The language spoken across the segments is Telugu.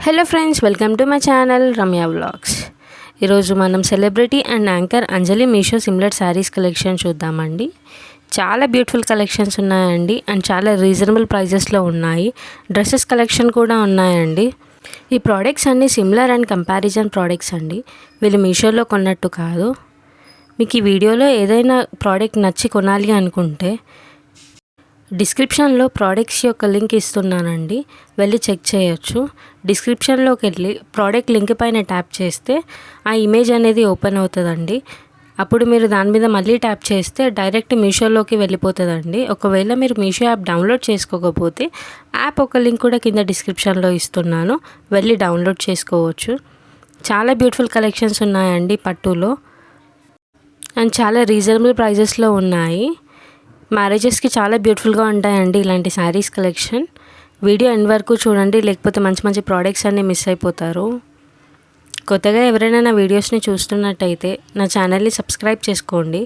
Hello friends, welcome to my channel Ramya vlogs. ఈరోజు మనం celebrity and anchor Anjali Meesho similar saris collection చూద్దామండి. చాలా బ్యూటిఫుల్ కలెక్షన్స్ ఉన్నాయండి అండ్ చాలా రీజనబుల్ ప్రైజెస్లో ఉన్నాయి. డ్రెస్సెస్ కలెక్షన్ కూడా ఉన్నాయండి. ఈ ప్రోడక్ట్స్ అన్నీ సిమిలర్ అండ్ కంపారిజన్ ప్రోడక్ట్స్ అండి. వీళ్ళు మీషోలో కొన్నట్టు కాదు. మీకు ఈ వీడియోలో ఏదైనా ప్రోడక్ట్ నచ్చి కొనాలి అనుకుంటే డిస్క్రిప్షన్లో ప్రోడక్ట్స్ యొక్క లింక్ ఇస్తున్నానండి, వెళ్ళి చెక్ చేయొచ్చు. డిస్క్రిప్షన్లోకి వెళ్ళి ప్రోడక్ట్ లింక్ పైన ట్యాప్ చేస్తే ఆ ఇమేజ్ అనేది ఓపెన్ అవుతుందండి. అప్పుడు మీరు దాని మీద మళ్ళీ ట్యాప్ చేస్తే డైరెక్ట్ మీషోలోకి వెళ్ళిపోతుందండి. ఒకవేళ మీరు మీషో యాప్ డౌన్లోడ్ చేసుకోకపోతే యాప్ ఒక లింక్ కూడా కింద డిస్క్రిప్షన్లో ఇస్తున్నాను, వెళ్ళి డౌన్లోడ్ చేసుకోవచ్చు. చాలా బ్యూటిఫుల్ కలెక్షన్స్ ఉన్నాయండి పట్టులో అండ్ చాలా రీజనబుల్ ప్రైజెస్లో ఉన్నాయి. మ్యారేజెస్కి చాలా బ్యూటిఫుల్గా ఉంటాయండి ఇలాంటి శారీస్ కలెక్షన్. వీడియో ఎండ్ వరకు చూడండి, లేకపోతే మంచి మంచి ప్రోడక్ట్స్ అన్నీ మిస్ అయిపోతారు. కొత్తగా ఎవరైనా నా వీడియోస్ని చూస్తున్నట్టయితే నా ఛానల్ని సబ్స్క్రైబ్ చేసుకోండి.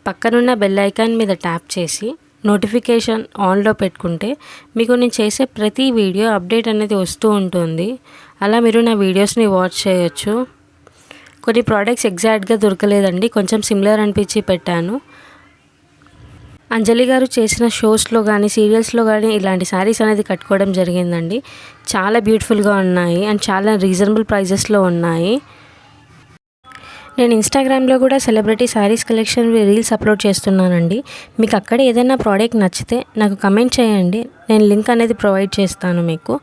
పక్కనున్న బెల్ ఐకాన్ మీద ట్యాప్ చేసి నోటిఫికేషన్ ఆన్లో పెట్టుకుంటే మీకు నేను చేసే ప్రతి వీడియో అప్డేట్ అనేది వస్తూ ఉంటుంది. అలా మీరు నా వీడియోస్ని వాచ్ చేయొచ్చు. కొన్ని ప్రోడక్ట్స్ ఎగ్జాక్ట్గా దొరకలేదండి, కొంచెం సిమిలర్ అనిపించి పెట్టాను. అంజలి గారు చేసిన షోస్లో కానీ సీరియల్స్లో కానీ ఇలాంటి శారీస్ అనేది కట్టుకోవడం జరిగిందండి. చాలా బ్యూటిఫుల్గా ఉన్నాయి అండ్ చాలా రీజనబుల్ ప్రైజెస్లో ఉన్నాయి. నేను ఇన్స్టాగ్రామ్లో కూడా celebrity saris collection reels upload చేస్తున్నానండి. మీకు అక్కడ ఏదైనా ప్రోడక్ట్ నచ్చితే నాకు కమెంట్ చేయండి, నేను లింక్ అనేది ప్రొవైడ్ చేస్తాను మీకు.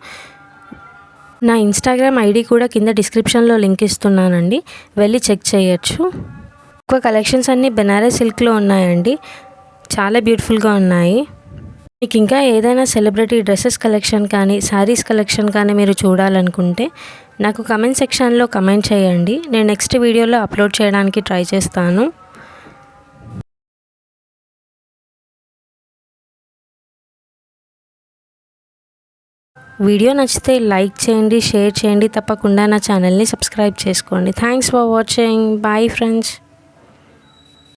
నా ఇన్స్టాగ్రామ్ ఐడి కూడా కింద డిస్క్రిప్షన్లో లింక్ ఇస్తున్నానండి, వెళ్ళి చెక్ చేయొచ్చు. ఎక్కువ కలెక్షన్స్ అన్నీ బెనారస్ సిల్క్లో ఉన్నాయండి, చాలా బ్యూటిఫుల్గా ఉన్నాయి. మీకు ఇంకా ఏదైనా సెలబ్రిటీ డ్రెస్సెస్ కలెక్షన్ కానీ శారీస్ కలెక్షన్ కానీ మీరు చూడాలనుకుంటే నాకు కమెంట్ సెక్షన్లో కమెంట్ చేయండి, నేను నెక్స్ట్ వీడియోలో అప్లోడ్ చేయడానికి ట్రై చేస్తాను. వీడియో నచ్చితే లైక్ చేయండి, షేర్ చేయండి, తప్పకుండా నా ఛానల్ని సబ్స్క్రైబ్ చేసుకోండి. Thanks for watching. Bye friends.